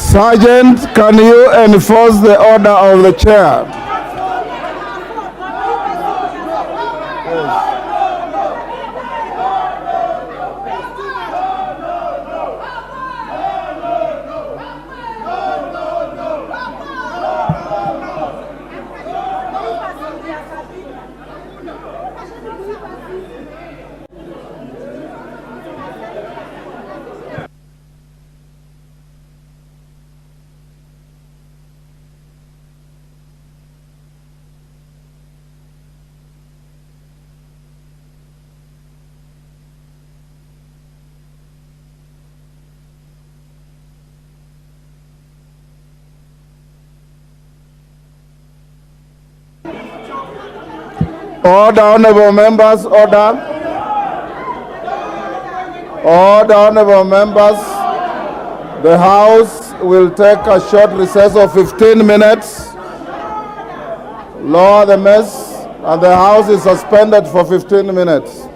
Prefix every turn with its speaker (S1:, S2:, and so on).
S1: Sergeant, can you enforce the order of the chair? Order, honorable members, order. Order, honorable members. The House will take a short recess of 15 minutes. Lower the mess, and the House is suspended for 15 minutes.